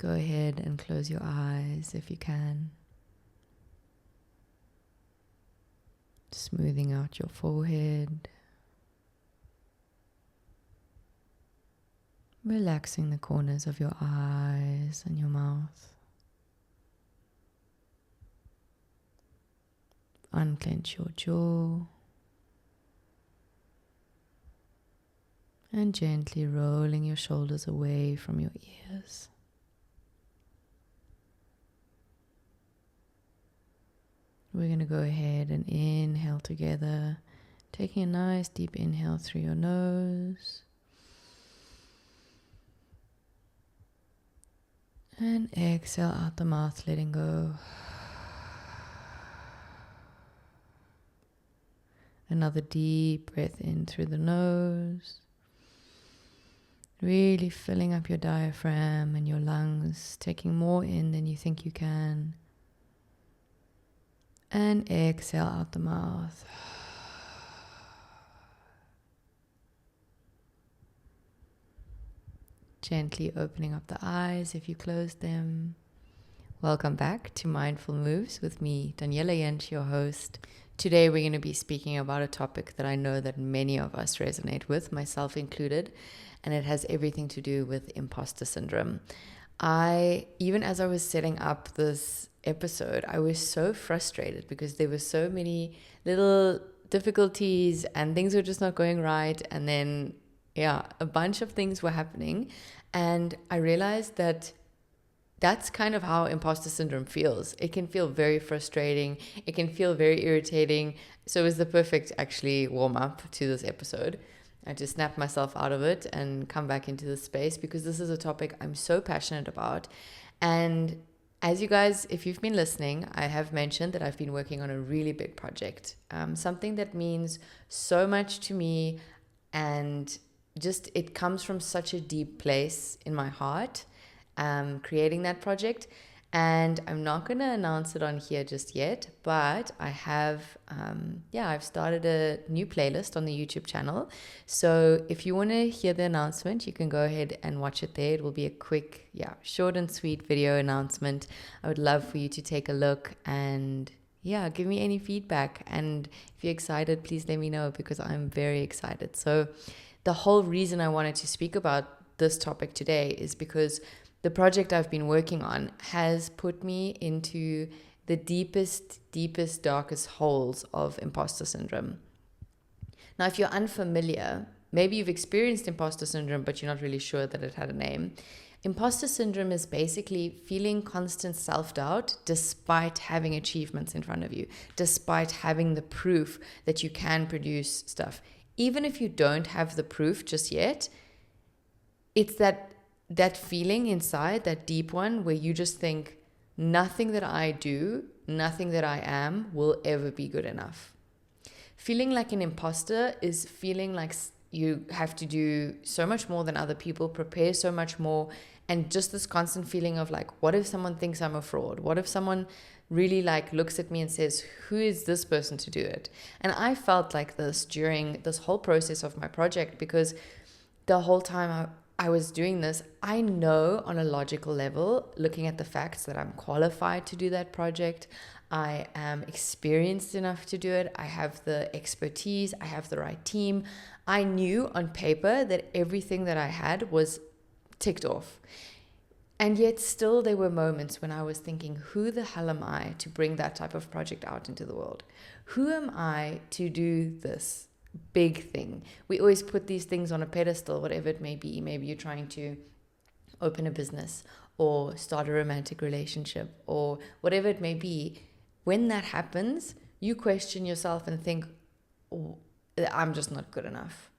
Go ahead and close your eyes if you can. Smoothing out your forehead. Relaxing the corners of your eyes and your mouth. Unclench your jaw. And gently rolling your shoulders away from your ears. We're going to go ahead and inhale together, taking a nice deep inhale through your nose. And exhale out the mouth, letting go. Another deep breath in through the nose. Really filling up your diaphragm and your lungs, taking more in than you think you can. And exhale out the mouth. Gently opening up the eyes if you closed them. Welcome back to Mindful Moves with me, Daniela Jentsch, your host. Today we're going to be speaking about a topic that I know that many of us resonate with, myself included, and it has everything to do with imposter syndrome. Even as I was setting up this episode, I was so frustrated because there were so many little difficulties and things were just not going right. And then, a bunch of things were happening. And I realized that that's kind of how imposter syndrome feels. It can feel very frustrating. It can feel very irritating. So it was the perfect, actually, warm-up to this episode. I just snap myself out of it and come back into this space because this is a topic I'm so passionate about. And as you guys, if you've been listening, I have mentioned that I've been working on a really big project, something that means so much to me, and just it comes from such a deep place in my heart, creating that project. And I'm not going to announce it on here just yet, but I have, I've started a new playlist on the YouTube channel. So if you want to hear the announcement, you can go ahead and watch it there. It will be a quick, short and sweet video announcement. I would love for you to take a look and give me any feedback. And if you're excited, please let me know because I'm very excited. So the whole reason I wanted to speak about this topic today is because the project I've been working on has put me into the deepest, darkest holes of imposter syndrome. Now, if you're unfamiliar, maybe you've experienced imposter syndrome, but you're not really sure that it had a name. Imposter syndrome is basically feeling constant self-doubt despite having achievements in front of you, despite having the proof that you can produce stuff. Even if you don't have the proof just yet, it's that feeling inside, that deep one, where you just think nothing that I do, nothing that I am will ever be good enough. Feeling like an imposter is feeling like you have to do so much more than other people, prepare so much more, and just this constant feeling of like, what if someone thinks I'm a fraud? What if someone really looks at me and says, who is this person to do it? And I felt like this during this whole process of my project, because the whole time I was doing this, I know on a logical level, looking at the facts, that I'm qualified to do that project. I am experienced enough to do it. I have the expertise. I have the right team. I knew on paper that everything that I had was ticked off. And yet still there were moments when I was thinking, who the hell am I to bring that type of project out into the world? Who am I to do this big thing? We always put these things on a pedestal, whatever it may be. Maybe you're trying to open a business or start a romantic relationship or whatever it may be. When that happens, you question yourself and think, oh, I'm just not good enough.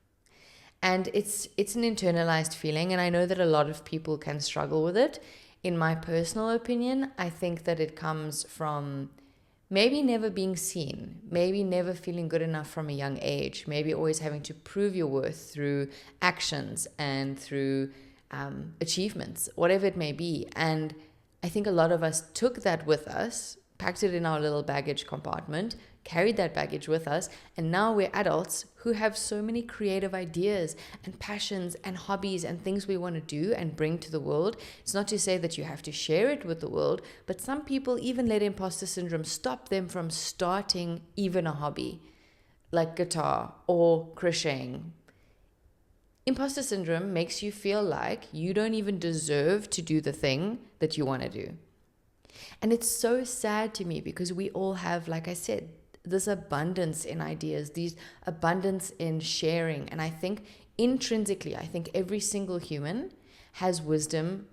And it's an internalized feeling, and I know that a lot of people can struggle with it. In my personal opinion, I think that it comes from maybe never being seen, maybe never feeling good enough from a young age, maybe always having to prove your worth through actions and through achievements, whatever it may be. And I think a lot of us took that with us, packed it in our little baggage compartment, carried that baggage with us, and now we're adults who have so many creative ideas and passions and hobbies and things we want to do and bring to the world. It's not to say that you have to share it with the world, but some people even let imposter syndrome stop them from starting even a hobby like guitar or crocheting. Imposter syndrome makes you feel like you don't even deserve to do the thing that you want to do. And it's so sad to me because we all have, like I said, this abundance in ideas, these abundance in sharing. And I think intrinsically, I think every single human has wisdom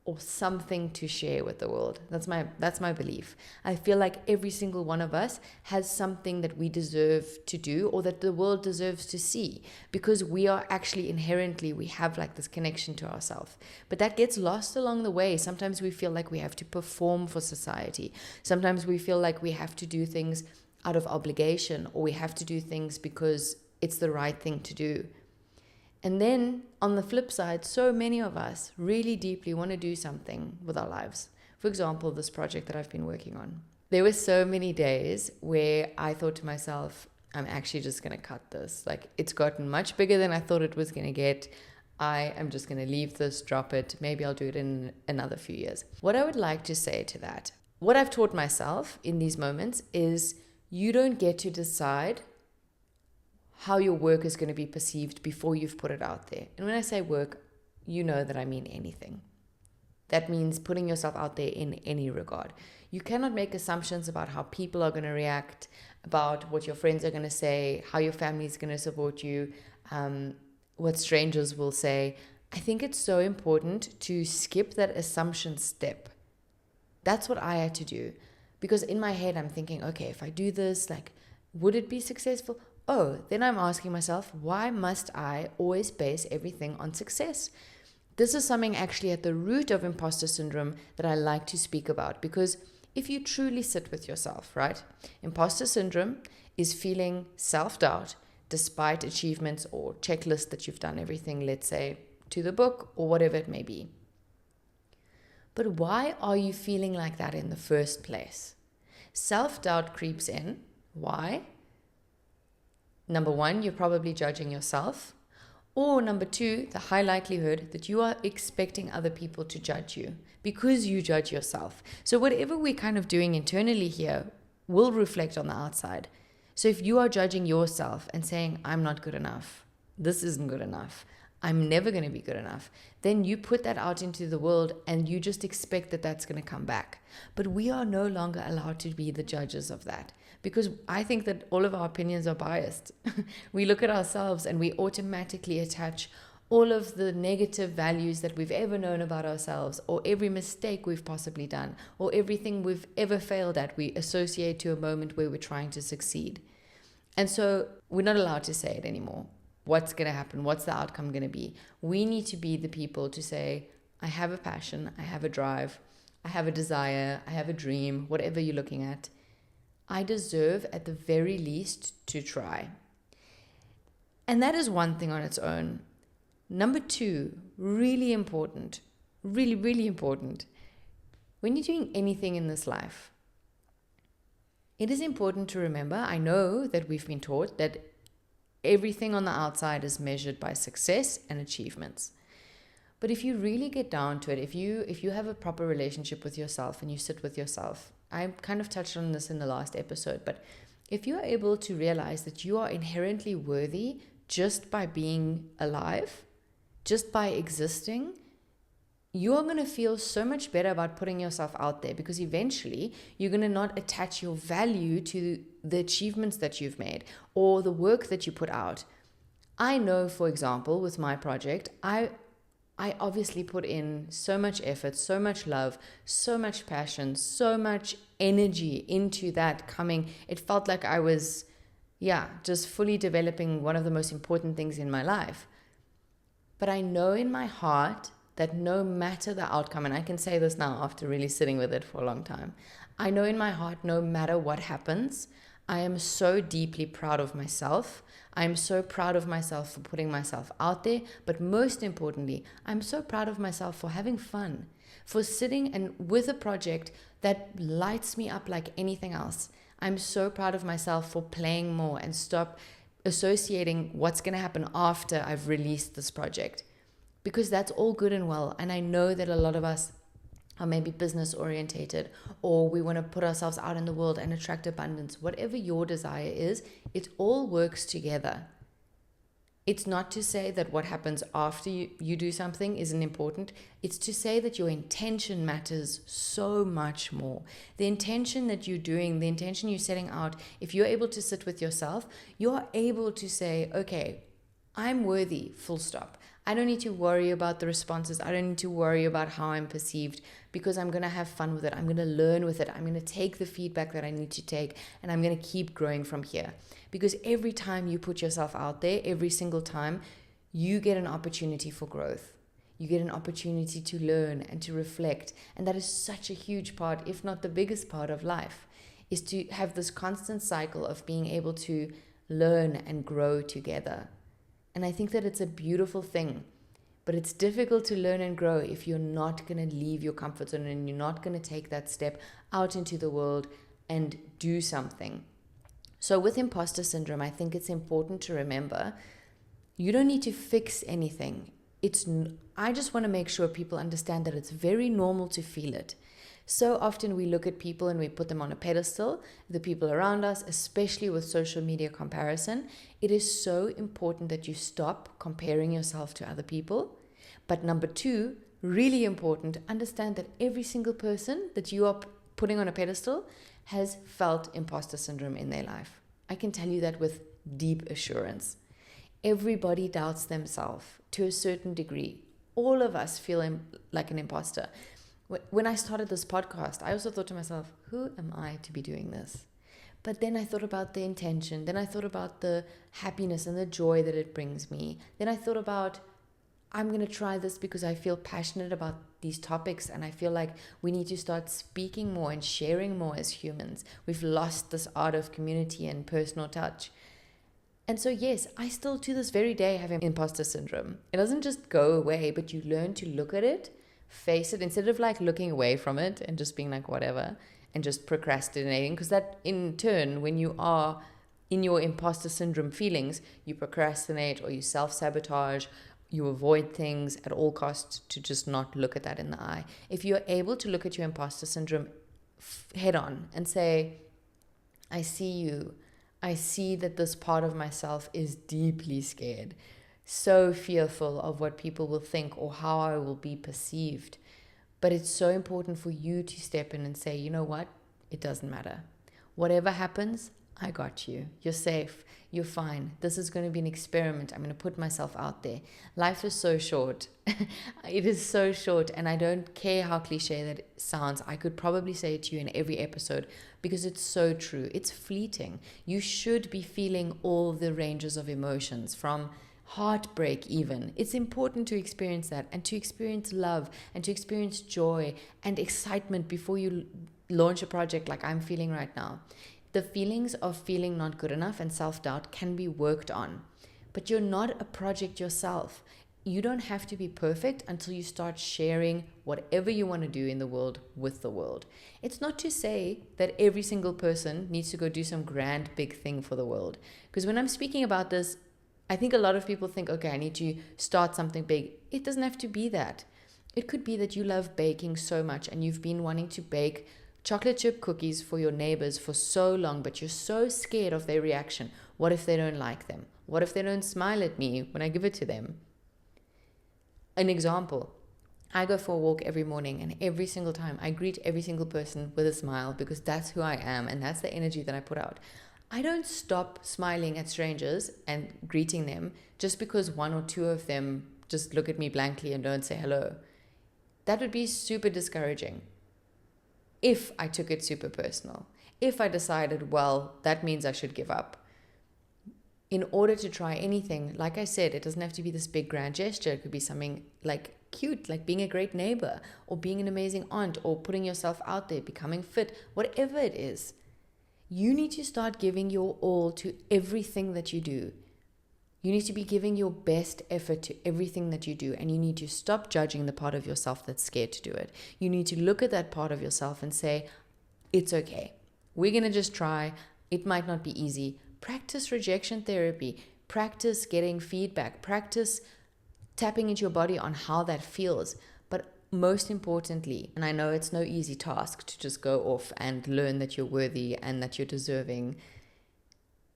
or something to share with the world. That's my belief. I feel like every single one of us has something that we deserve to do or that the world deserves to see, because we are actually inherently, we have like this connection to ourselves. But that gets lost along the way. Sometimes we feel like we have to perform for society. Sometimes we feel like we have to do things out of obligation, or we have to do things because it's the right thing to do. And then on the flip side, so many of us really deeply want to do something with our lives. For example, this project that I've been working on. There were so many days where I thought to myself, I'm actually just going to cut this. Like, it's gotten much bigger than I thought it was going to get. I am just going to leave this, drop it. Maybe I'll do it in another few years. What I would like to say to that, what I've taught myself in these moments is you don't get to decide how your work is going to be perceived before you've put it out there. And when I say work, you know that I mean anything. That means putting yourself out there in any regard. You cannot make assumptions about how people are going to react, about what your friends are going to say, how your family is going to support you, what strangers will say. I think it's so important to skip that assumption step. That's what I had to do. Because in my head, I'm thinking, okay, if I do this, like, would it be successful? Oh, then I'm asking myself, why must I always base everything on success? This is something actually at the root of imposter syndrome that I like to speak about, because if you truly sit with yourself, right? Imposter syndrome is feeling self-doubt despite achievements or checklists that you've done everything, let's say, to the book or whatever it may be. But why are you feeling like that in the first place? Self-doubt creeps in. Why? Number one, you're probably judging yourself. Or number two, the high likelihood that you are expecting other people to judge you because you judge yourself. So whatever we're kind of doing internally here will reflect on the outside. So if you are judging yourself and saying, I'm not good enough, this isn't good enough, I'm never going to be good enough, then you put that out into the world and you just expect that that's going to come back. But we are no longer allowed to be the judges of that, because I think that all of our opinions are biased. We look at ourselves and we automatically attach all of the negative values that we've ever known about ourselves, or every mistake we've possibly done, or everything we've ever failed at, we associate to a moment where we're trying to succeed. And so we're not allowed to say it anymore. What's going to happen? What's the outcome going to be? We need to be the people to say, I have a passion, I have a drive, I have a desire, I have a dream, whatever you're looking at. I deserve at the very least to try. And that is one thing on its own. Number two, really important, really, really important. When you're doing anything in this life, it is important to remember, I know that we've been taught that everything on the outside is measured by success and achievements. But if you really get down to it, if you have a proper relationship with yourself and you sit with yourself, I kind of touched on this in the last episode, but if you are able to realize that you are inherently worthy just by being alive, just by existing, you are going to feel so much better about putting yourself out there, because eventually you're going to not attach your value to the achievements that you've made or the work that you put out. I know, for example, with my project, I obviously put in so much effort, so much love, so much passion, so much energy into that coming. It felt like I was, just fully developing one of the most important things in my life. But I know in my heart that no matter the outcome, and I can say this now after really sitting with it for a long time, I know in my heart, no matter what happens, I am so deeply proud of myself. I am so proud of myself for putting myself out there. But most importantly, I'm so proud of myself for having fun, for sitting and with a project that lights me up like anything else. I'm so proud of myself for playing more and stop associating what's going to happen after I've released this project, because that's all good and well. And I know that a lot of us are maybe business orientated, or we want to put ourselves out in the world and attract abundance. Whatever your desire is, it all works together. It's not to say that what happens after you do something isn't important. It's to say that your intention matters so much more. The intention that you're doing, the intention you're setting out, if you're able to sit with yourself, you're able to say, okay, I'm worthy, full stop. I don't need to worry about the responses. I don't need to worry about how I'm perceived, because I'm going to have fun with it. I'm going to learn with it. I'm going to take the feedback that I need to take, and I'm going to keep growing from here. Because every time you put yourself out there, every single time, you get an opportunity for growth. You get an opportunity to learn and to reflect. And that is such a huge part, if not the biggest part of life, is to have this constant cycle of being able to learn and grow together. And I think that it's a beautiful thing, but it's difficult to learn and grow if you're not going to leave your comfort zone and you're not going to take that step out into the world and do something. So with imposter syndrome, I think it's important to remember you don't need to fix anything. I just want to make sure people understand that it's very normal to feel it. So often we look at people and we put them on a pedestal, the people around us, especially with social media comparison. It is so important that you stop comparing yourself to other people. But number two, really important, understand that every single person that you are putting on a pedestal has felt imposter syndrome in their life. I can tell you that with deep assurance. Everybody doubts themselves to a certain degree. All of us feel like an imposter. When I started this podcast, I also thought to myself, who am I to be doing this? But then I thought about the intention. Then I thought about the happiness and the joy that it brings me. Then I thought about, I'm going to try this because I feel passionate about these topics, and I feel like we need to start speaking more and sharing more as humans. We've lost this art of community and personal touch. And so yes, I still to this very day have imposter syndrome. It doesn't just go away, but you learn to look at it, face it, instead of like looking away from it and just being like whatever and just procrastinating, because that in turn, when you are in your imposter syndrome feelings, you procrastinate or you self-sabotage, you avoid things at all costs to just not look at that in the eye. If you're able to look at your imposter syndrome head on and say, I see you, I see that this part of myself is deeply scared, so fearful of what people will think or how I will be perceived. But it's so important for you to step in and say, you know what? It doesn't matter. Whatever happens, I got you. You're safe. You're fine. This is going to be an experiment. I'm going to put myself out there. Life is so short. It is so short. And I don't care how cliche that sounds. I could probably say it to you in every episode because it's so true. It's fleeting. You should be feeling all the ranges of emotions, from heartbreak even. It's important to experience that, and to experience love, and to experience joy and excitement before you launch a project like I'm feeling right now. The feelings of feeling not good enough and self-doubt can be worked on, but you're not a project yourself. You don't have to be perfect until you start sharing whatever you want to do in the world with the world. It's not to say that every single person needs to go do some grand big thing for the world, because when I'm speaking about this, I think a lot of people think, okay, I need to start something big. It doesn't have to be that. It could be that you love baking so much and you've been wanting to bake chocolate chip cookies for your neighbors for so long, but you're so scared of their reaction. What if they don't like them? What if they don't smile at me when I give it to them? An example, I go for a walk every morning, and every single time I greet every single person with a smile, because that's who I am and that's the energy that I put out. I don't stop smiling at strangers and greeting them just because one or two of them just look at me blankly and don't say hello. That would be super discouraging if I took it super personal. If I decided, well, that means I should give up. In order to try anything, like I said, it doesn't have to be this big grand gesture. It could be something like cute, like being a great neighbor, or being an amazing aunt, or putting yourself out there, becoming fit, whatever it is. You need to start giving your all to everything that you do. You need to be giving your best effort to everything that you do, and you need to stop judging the part of yourself that's scared to do it. You need to look at that part of yourself and say, it's okay. We're going to just try. It might not be easy. Practice rejection therapy. Practice getting feedback. Practice tapping into your body on how that feels. But most importantly, and I know it's no easy task to just go off and learn that you're worthy and that you're deserving,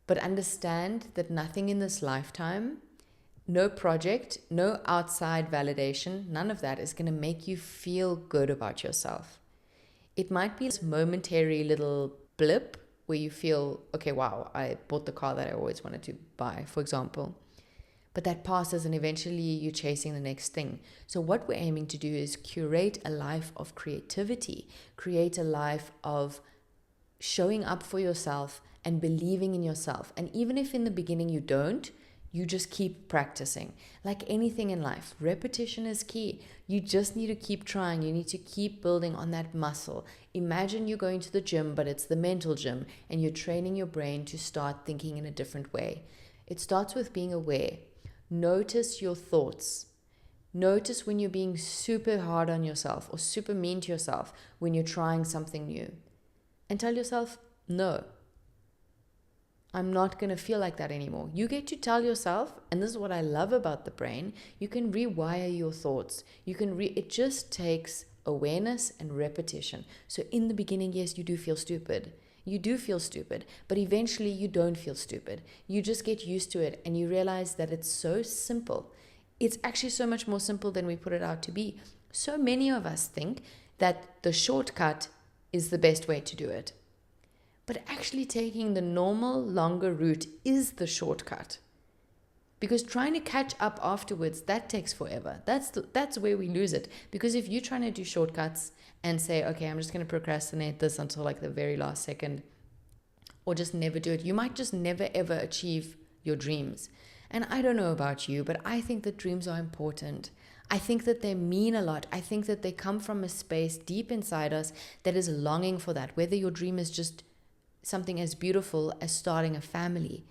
but understand that nothing in this lifetime, no project, no outside validation, none of that is going to make you feel good about yourself. It might be this momentary little blip where you feel, okay, wow, I bought the car that I always wanted to buy, for example. But that passes and eventually you're chasing the next thing. So what we're aiming to do is curate a life of creativity, create a life of showing up for yourself and believing in yourself. And even if in the beginning you don't, you just keep practicing. Like anything in life, repetition is key. You just need to keep trying. You need to keep building on that muscle. Imagine you're going to the gym, but it's the mental gym, and you're training your brain to start thinking in a different way. It starts with being aware. Notice your thoughts. Notice when you're being super hard on yourself or super mean to yourself when you're trying something new. And tell yourself, no, I'm not going to feel like that anymore. You get to tell yourself, and this is what I love about the brain, you can rewire your thoughts. It just takes awareness and repetition. So in the beginning, yes, you do feel stupid. You do feel stupid, but eventually you don't feel stupid. You just get used to it and you realize that it's so simple. It's actually so much more simple than we put it out to be. So many of us think that the shortcut is the best way to do it. But actually taking the normal, longer route is the shortcut. Because trying to catch up afterwards, that takes forever. That's where we lose it. Because if you're trying to do shortcuts and say, okay, I'm just going to procrastinate this until like the very last second, or just never do it, you might just never ever achieve your dreams. And I don't know about you, but I think that dreams are important. I think that they mean a lot. I think that they come from a space deep inside us that is longing for that, whether your dream is just something as beautiful as starting a family.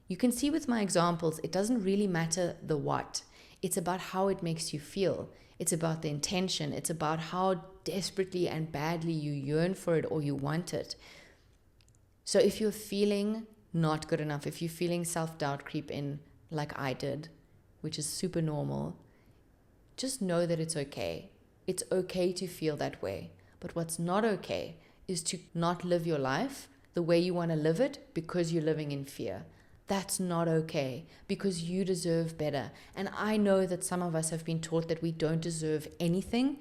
You can see with my examples, it doesn't really matter the what. It's about how it makes you feel. It's about the intention. It's about how desperately and badly you yearn for it or you want it. So if you're feeling not good enough, if you're feeling self-doubt creep in like I did, which is super normal, just know that it's okay. It's okay to feel that way. But what's not okay is to not live your life the way you want to live it because you're living in fear. That's not okay, because you deserve better. And I know that some of us have been taught that we don't deserve anything,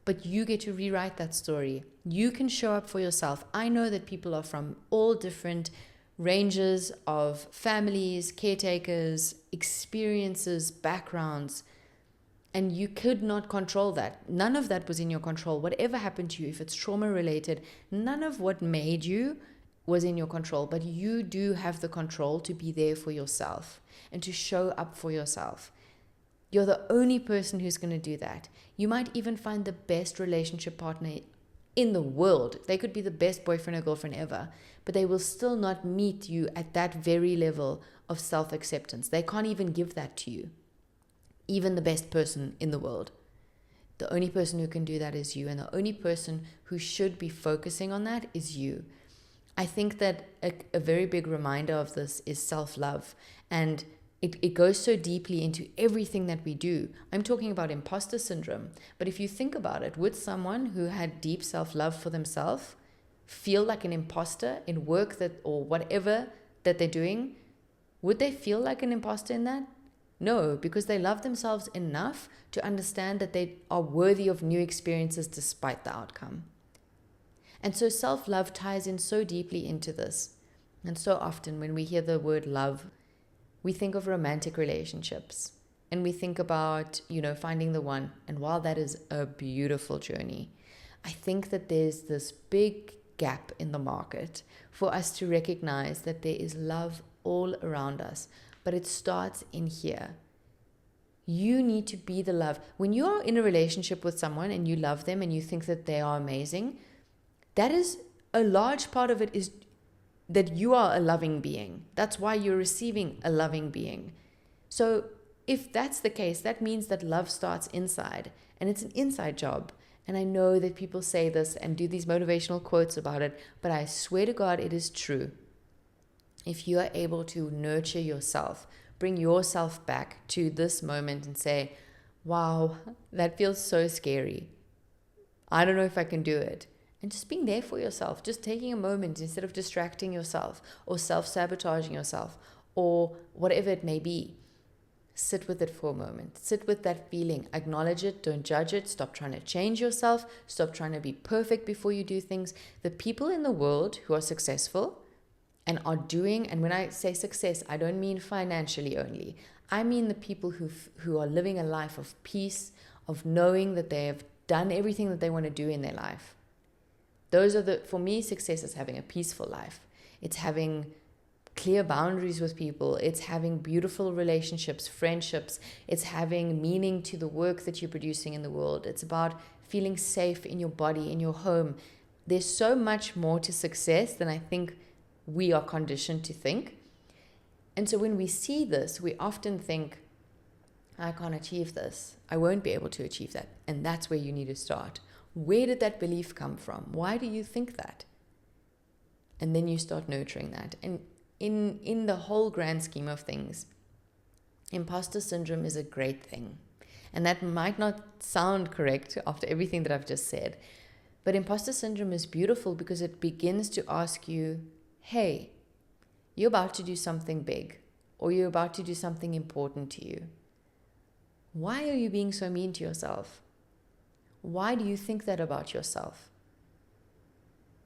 but you get to rewrite that story. You can show up for yourself. I know that people are from all different ranges of families, caretakers, experiences, backgrounds, and you could not control that. None of that was in your control. Whatever happened to you, if it's trauma related, none of what made you was in your control, but you do have the control to be there for yourself and to show up for yourself. You're the only person who's going to do that. You might even find the best relationship partner in the world. They could be the best boyfriend or girlfriend ever, but they will still not meet you at that very level of self-acceptance. They can't even give that to you. Even the best person in the world. The only person who can do that is you, and the only person who should be focusing on that is you. I think that a very big reminder of this is self-love, and it goes so deeply into everything that we do. I'm talking about imposter syndrome, but if you think about it, would someone who had deep self-love for themselves feel like an imposter in work or whatever that they're doing? Would they feel like an imposter in that? No, because they love themselves enough to understand that they are worthy of new experiences despite the outcome. And so self-love ties in so deeply into this. And so often when we hear the word love, we think of romantic relationships and we think about, finding the one. And while that is a beautiful journey, I think that there's this big gap in the market for us to recognize that there is love all around us. But it starts in here. You need to be the love. When you're in a relationship with someone and you love them and you think that they are amazing, that is a large part of it is that you are a loving being. That's why you're receiving a loving being. So if that's the case, that means that love starts inside, and it's an inside job. And I know that people say this and do these motivational quotes about it, but I swear to God, it is true. If you are able to nurture yourself, bring yourself back to this moment and say, wow, that feels so scary. I don't know if I can do it. And just being there for yourself, just taking a moment instead of distracting yourself or self-sabotaging yourself or whatever it may be. Sit with it for a moment. Sit with that feeling. Acknowledge it. Don't judge it. Stop trying to change yourself. Stop trying to be perfect before you do things. The people in the world who are successful and are doing, and when I say success, I don't mean financially only. I mean the people who are living a life of peace, of knowing that they have done everything that they want to do in their life. Those are for me, success is having a peaceful life. It's having clear boundaries with people. It's having beautiful relationships, friendships. It's having meaning to the work that you're producing in the world. It's about feeling safe in your body, in your home. There's so much more to success than I think we are conditioned to think. And so when we see this, we often think, I can't achieve this. I won't be able to achieve that. And that's where you need to start. Where did that belief come from? Why do you think that? And then you start nurturing that. And in the whole grand scheme of things, imposter syndrome is a great thing. And that might not sound correct after everything that I've just said. But imposter syndrome is beautiful because it begins to ask you, hey, you're about to do something big, or you're about to do something important to you. Why are you being so mean to yourself? Why do you think that about yourself?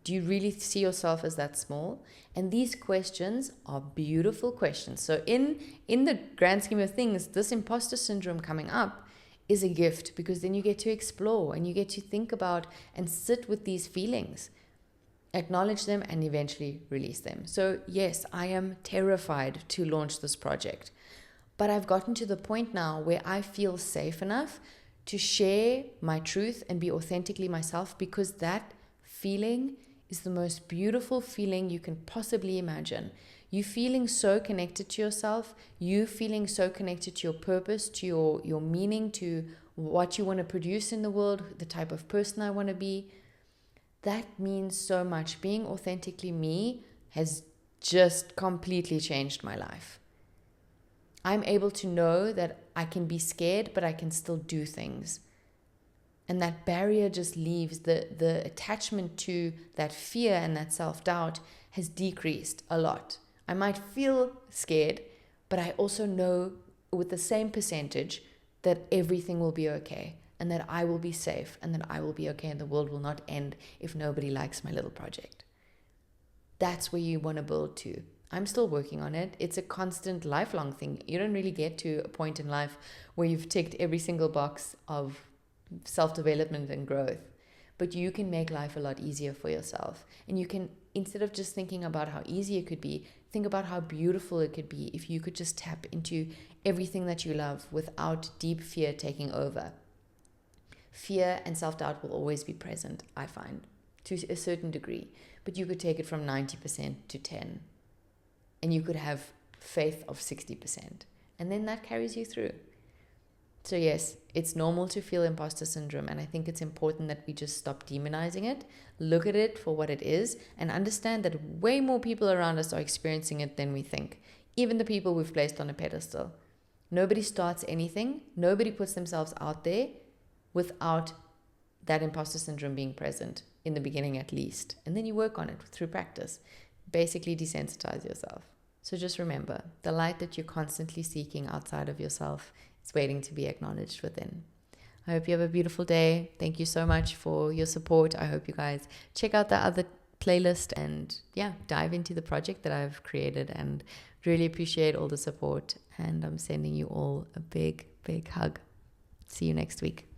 Do you really see yourself as that small? And these questions are beautiful questions. So in the grand scheme of things, this imposter syndrome coming up is a gift, because then you get to explore and you get to think about and sit with these feelings, acknowledge them, and eventually release them. So yes, I am terrified to launch this project, but I've gotten to the point now where I feel safe enough to share my truth and be authentically myself, because that feeling is the most beautiful feeling you can possibly imagine. You feeling so connected to yourself, you feeling so connected to your purpose, to your meaning, to what you want to produce in the world, the type of person I want to be. That means so much. Being authentically me has just completely changed my life. I'm able to know that I can be scared, but I can still do things. And that barrier just leaves. The attachment to that fear and that self-doubt has decreased a lot. I might feel scared, but I also know with the same percentage that everything will be okay, and that I will be safe, and that I will be okay, and the world will not end if nobody likes my little project. That's where you want to build to. I'm still working on it. It's a constant, lifelong thing. You don't really get to a point in life where you've ticked every single box of self-development and growth, but you can make life a lot easier for yourself. And you can, instead of just thinking about how easy it could be, think about how beautiful it could be if you could just tap into everything that you love without deep fear taking over. Fear and self-doubt will always be present, I find, to a certain degree, but you could take it from 90% to 10, and you could have faith of 60%, and then that carries you through. So yes, it's normal to feel imposter syndrome, and I think it's important that we just stop demonizing it, look at it for what it is, and understand that way more people around us are experiencing it than we think, even the people we've placed on a pedestal. Nobody starts anything, nobody puts themselves out there without that imposter syndrome being present, in the beginning at least, and then you work on it through practice. Basically desensitize yourself. So just remember, the light that you're constantly seeking outside of yourself is waiting to be acknowledged within. I hope you have a beautiful day. Thank you so much for your support. I hope you guys check out the other playlist and dive into the project that I've created, and really appreciate all the support. And I'm sending you all a big, big hug. See you next week.